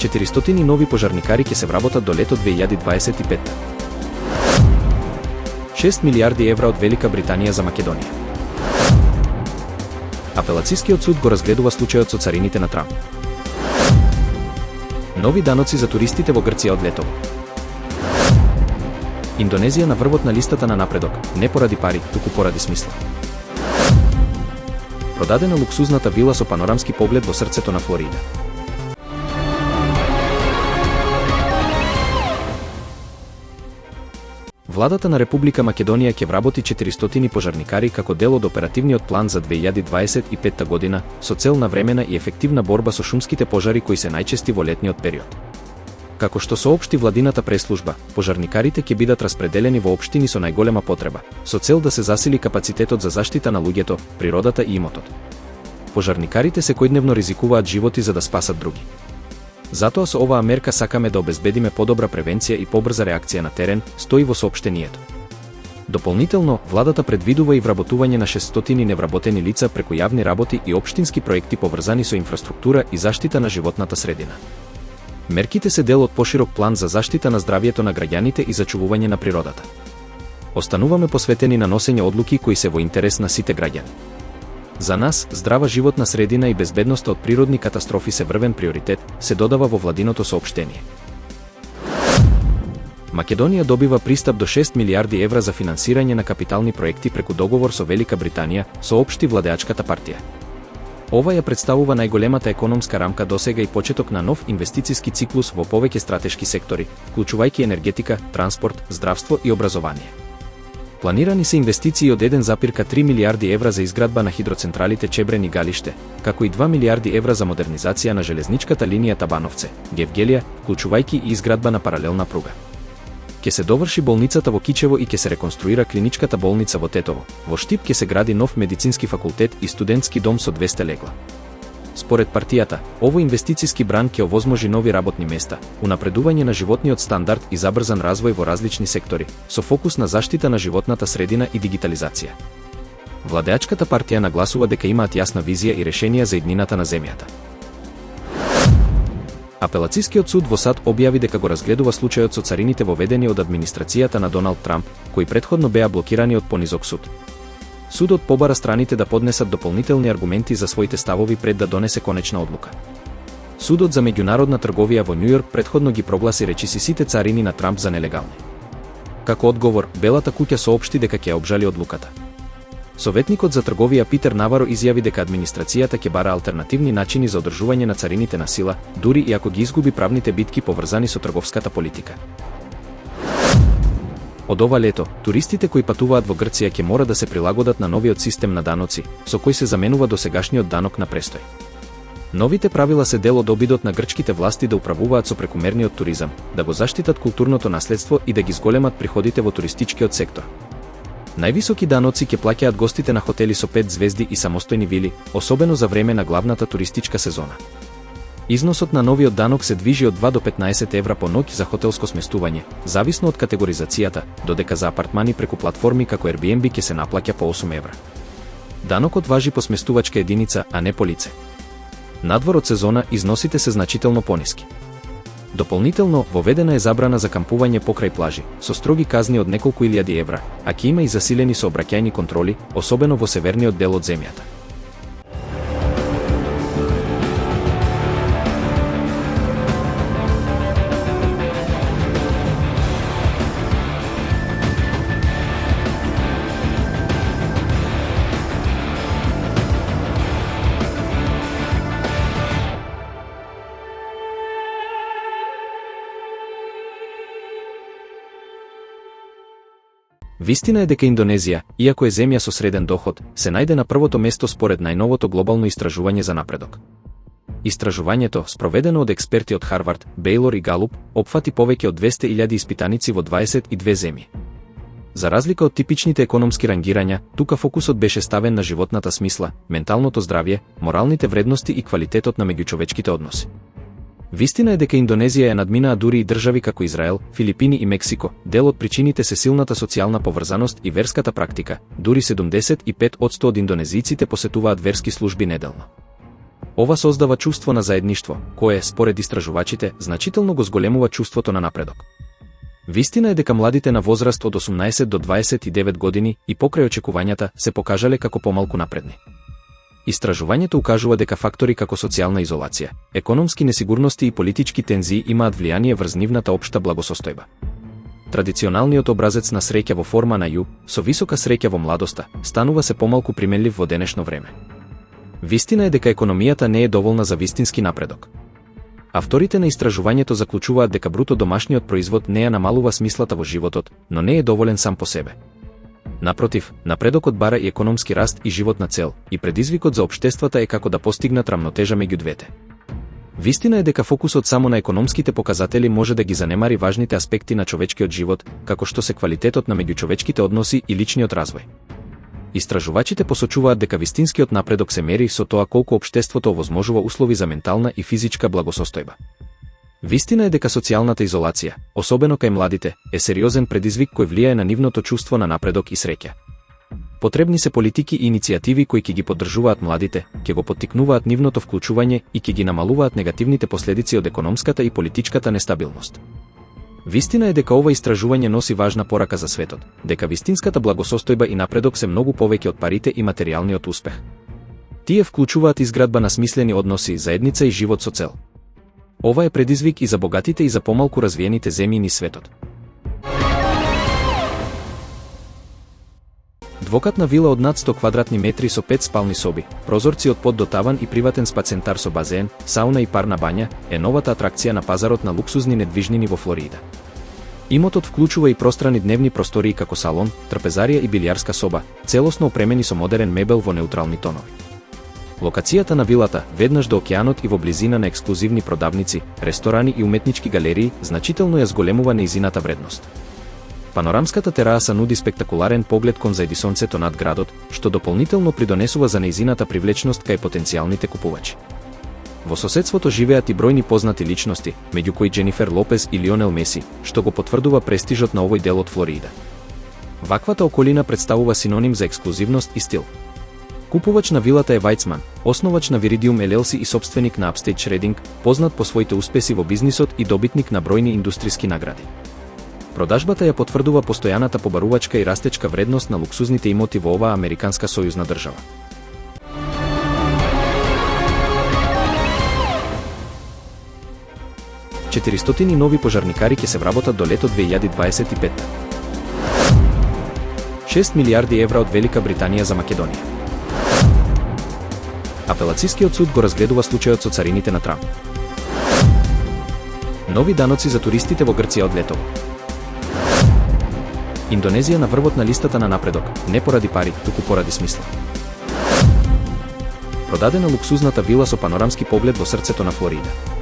400 нови пожарникари ќе се вработат до лето 2025. 6 милиарди евра од Велика Британија за Македонија. Апелацискиот суд го разгледува случајот со царините на Трамп. Нови даноци за туристите во Грција од летово. Индонезија на врвот на листата на напредок, не поради пари, туку поради смисла. Продадена луксузната вила со панорамски поглед во срцето на Флорида. Владата на Република Македонија ќе вработи 400 пожарникари како дел од оперативниот план за 2025 година со цел на времена и ефективна борба со шумските пожари кои се најчести во летниот период. Како што соопшти владината преслужба, пожарникарите ќе бидат распределени во општини со најголема потреба, со цел да се засили капацитетот за заштита на луѓето, природата и имотот. Пожарникарите секојдневно ризикуваат животи за да спасат други. Затоа со оваа мерка сакаме да обезбедиме подобра превенција и побрза реакција на терен, стои во соопштението. Дополнително, владата предвидува и вработување на 600 невработени лица преку јавни работи и општински проекти поврзани со инфраструктура и заштита на животната средина. Мерките се дел од поширок план за заштита на здравието на граѓаните и зачувување на природата. Остануваме посветени на носење одлуки кои се во интерес на сите граѓани. За нас, здрава животна средина и безбедноста од природни катастрофи се врвен приоритет, се додава во владиното соопштение. Македонија добива пристап до 6 милиарди евра за финансирање на капитални проекти преку договор со Велика Британија, соопшти владеачката партија. Ова ја представува најголемата економска рамка досега и почеток на нов инвестициски циклус во повеќе стратешки сектори, вклучувајќи енергетика, транспорт, здравство и образование. Планирани се инвестиции од 1,3 милиарди евра за изградба на хидроцентралите Чебрен и Галиште, како и 2 милиарди евра за модернизација на железничката линија Табановце, Гевгелија, вклучувајќи и изградба на паралелна пруга. Ќе се доврши болницата во Кичево и ќе се реконструира клиничката болница во Тетово. Во Штип ќе се гради нов медицински факултет и студентски дом со 200 легла. Според партијата, овој инвестициски бран ќе овозможи нови работни места, унапредување на животниот стандард и забрзан развој во различни сектори, со фокус на заштита на животната средина и дигитализација. Владеачката партија нагласува дека имаат јасна визија и решенија за иднината на земјата. Апелацискиот суд во САД објави дека го разгледува случајот со царините воведени од администрацијата на Доналд Трамп, кои претходно беа блокирани од понизок суд. Судот побара страните да поднесат дополнителни аргументи за своите ставови пред да донесе конечна одлука. Судот за меѓународна трговија во Њујорк претходно ги прогласи речиси сите царини на Трамп за нелегални. Како одговор, Белата куќа соопшти дека ќе обжали одлуката. Советникот за трговија Питер Наваро изјави дека администрацијата ќе бара алтернативни начини за одржување на царините на сила, дури и ако ги изгуби правните битки поврзани со трговската политика. Од ова лето, туристите кои патуваат во Грција ќе мора да се прилагодат на новиот систем на даноци, со кој се заменува досегашниот данок на престој. Новите правила се дел од обидот на грчките власти да управуваат со прекумерниот туризам, да го заштитат културното наследство и да ги зголемат приходите во туристичкиот сектор. Највисоки даноци ќе плаќаат гостите на хотели со 5 звезди и самостојни вили, особено за време на главната туристичка сезона. Износот на новиот данок се движи од 2 до 15 евра по ноќ за хотелско сместување, зависно од категоризацијата, додека за апартмани преку платформи како Airbnb ќе се наплаќа по 8 евра. Данокот важи по сместувачка единица, а не по лице. Надвор од сезона износите се значително пониски. Дополнително, воведена е забрана за кампување покрај плажи, со строги казни од неколку илјади евра, а ќе има и засилени сообраќајни контроли, особено во северниот дел од земјата. Вистина е дека Индонезија, иако е земја со среден доход, се најде на првото место според најновото глобално истражување за напредок. Истражувањето, спроведено од експерти од Харвард, Бејлор и Галуп, опфати повеќе од 200.000 испитаници во 22 земји. За разлика од типичните економски рангирања, тука фокусот беше ставен на животната смисла, менталното здравје, моралните вредности и квалитетот на меѓучовечките односи. Вистина е дека Индонезија ја надминаа дури и држави како Израел, Филипини и Мексико. Дел од причините се силната социјална поврзаност и верската практика. Дури 75% од индонезијците посетуваат верски служби неделно. Ова создава чувство на заедништво, кое, според истражувачите, значително го зголемува чувството на напредок. Вистина е дека младите на возраст од 18 до 29 години и покрај очекувањата се покажале како помалку напредни. Истражувањето укажува дека фактори како социјална изолација, економски несигурности и политички тензии имаат влијание врз нивната општа благосостојба. Традиционалниот образец на среќа во форма на Ю, со висока среќа во младоста, станува се помалку применлив во денешно време. Вистина е дека економијата не е доволна за вистински напредок. Авторите на истражувањето заклучуваат дека бруто домашниот производ не ја намалува смислата во животот, но не е доволен сам по себе. Напротив, напредокот бара и економски раст и животна цел, и предизвикот за општествата е како да постигнат рамнотежа меѓу двете. Вистина е дека фокусот само на економските показатели може да ги занемари важните аспекти на човечкиот живот, како што се квалитетот на меѓучовечките односи и личниот развој. Истражувачите посочуваат дека вистинскиот напредок се мери со тоа колку општеството овозможува услови за ментална и физичка благосостојба. Вистина е дека социјалната изолација, особено кај младите, е сериозен предизвик кој влијае на нивното чувство на напредок и среќа. Потребни се политики и иницијативи кои ќе ги поддржуваат младите, ќе го поттикнуваат нивното вклучување и ќе ги намалуваат негативните последици од економската и политичката нестабилност. Вистина е дека ова истражување носи важна порака за светот, дека вистинската благосостојба и напредок се многу повеќе од парите и материјалниот успех. Тие вклучуваат изградба на смислени односи, заедница и живот со цел. Ова е предизвик и за богатите и за помалку развиените земји низ светот. Двокатна вила од над 100 квадратни метри со 5 спални соби, прозорци од под до таван и приватен спа-центар со базен, сауна и парна бања е новата атракција на пазарот на луксузни недвижнини во Флорида. Имотот вклучува и пространи дневни простории како салон, трпезарија и билијарска соба, целосно опремени со модерен мебел во неутрални тонови. Локацијата на вилата, веднаш до океанот и во близина на ексклузивни продавници, ресторани и уметнички галерии, значително ја зголемува нејзината вредност. Панорамската тераса нуди спектакуларен поглед кон зајди сонцето над градот, што дополнително придонесува за нејзината привлечност кај потенцијалните купувачи. Во соседството живеат и бројни познати личности, меѓу кои Дженифер Лопез и Лионел Меси, што го потврдува престижот на овој дел од Флорида. Ваквата околина представува синоним за ексклузивност и стил. Купувач на вилата е Вајцман, основач на Viridium LLC и собственик на Upstate Shredding, познат по своите успеси во бизнисот и добитник на бројни индустријски награди. Продажбата ја потврдува постојаната побарувачка и растечка вредност на луксузните имоти во оваа американска сојузна држава. Четиристотини нови пожарникари ќе се вработат до лето 2025. 6 милијарди евра од Велика Британија за Македонија. Апелацискиот суд го разгледува случајот со царините на Трамп. Нови даноци за туристите во Грција од летово. Индонезија на врвот на листата на напредок, не поради пари, туку поради смисла. Продадена луксузната вила со панорамски поглед во срцето на Флорида.